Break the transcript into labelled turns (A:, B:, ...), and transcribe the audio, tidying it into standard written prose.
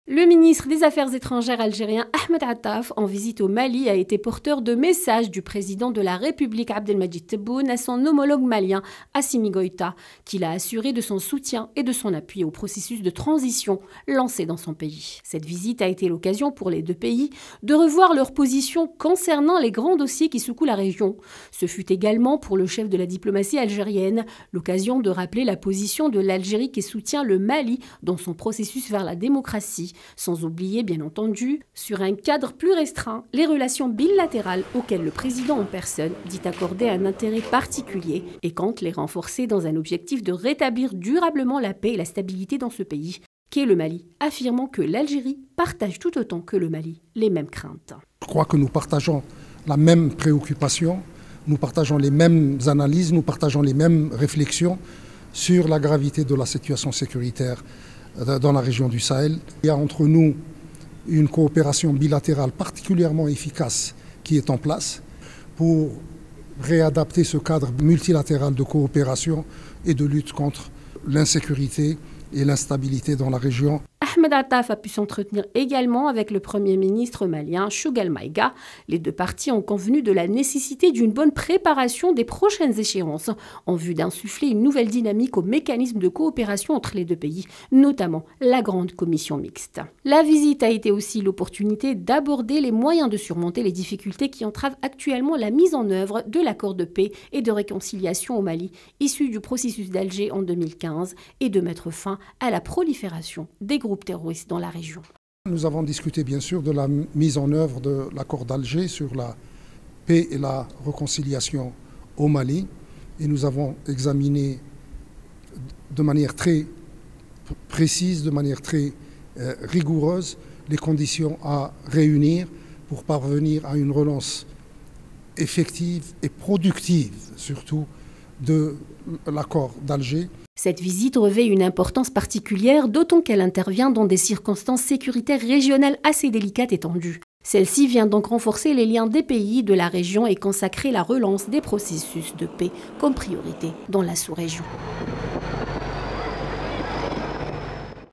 A: Le ministre des Affaires étrangères algérien Ahmed Attaf, en visite au Mali, a été porteur de messages du président de la République Abdelmadjid Tebboune à son homologue malien Assimi Goïta, qui l'a assuré de son soutien et de son appui au processus de transition lancé dans son pays. Cette visite a été l'occasion pour les deux pays de revoir leur position concernant les grands dossiers qui secouent la région. Ce fut également pour le chef de la diplomatie algérienne l'occasion de rappeler la position de l'Algérie qui soutient le Mali dans son processus vers la démocratie, sans oublier bien entendu, sur un cadre plus restreint, les relations bilatérales auxquelles le président en personne dit accorder un intérêt particulier et compte les renforcer dans un objectif de rétablir durablement la paix et la stabilité dans ce pays, qu'est le Mali, affirmant que l'Algérie partage tout autant que le Mali les mêmes craintes.
B: Je crois que nous partageons la même préoccupation, nous partageons les mêmes analyses, nous partageons les mêmes réflexions sur la gravité de la situation sécuritaire dans la région du Sahel. Il y a entre nous une coopération bilatérale particulièrement efficace qui est en place pour réadapter ce cadre multilatéral de coopération et de lutte contre l'insécurité et l'instabilité dans la région.
A: Ahmed Attaf a pu s'entretenir également avec le Premier ministre malien Choguel Maïga. Les deux parties ont convenu de la nécessité d'une bonne préparation des prochaines échéances en vue d'insuffler une nouvelle dynamique au mécanisme de coopération entre les deux pays, notamment la Grande Commission mixte. La visite a été aussi l'opportunité d'aborder les moyens de surmonter les difficultés qui entravent actuellement la mise en œuvre de l'accord de paix et de réconciliation au Mali, issu du processus d'Alger en 2015, et de mettre fin à la prolifération des groupes terroristes dans la région.
B: Nous avons discuté bien sûr de la mise en œuvre de l'accord d'Alger sur la paix et la réconciliation au Mali et nous avons examiné de manière très précise, de manière très rigoureuse les conditions à réunir pour parvenir à une relance effective et productive surtout de l'accord d'Alger.
A: Cette visite revêt une importance particulière, d'autant qu'elle intervient dans des circonstances sécuritaires régionales assez délicates et tendues. Celle-ci vient donc renforcer les liens des pays de la région et consacrer la relance des processus de paix comme priorité dans la sous-région.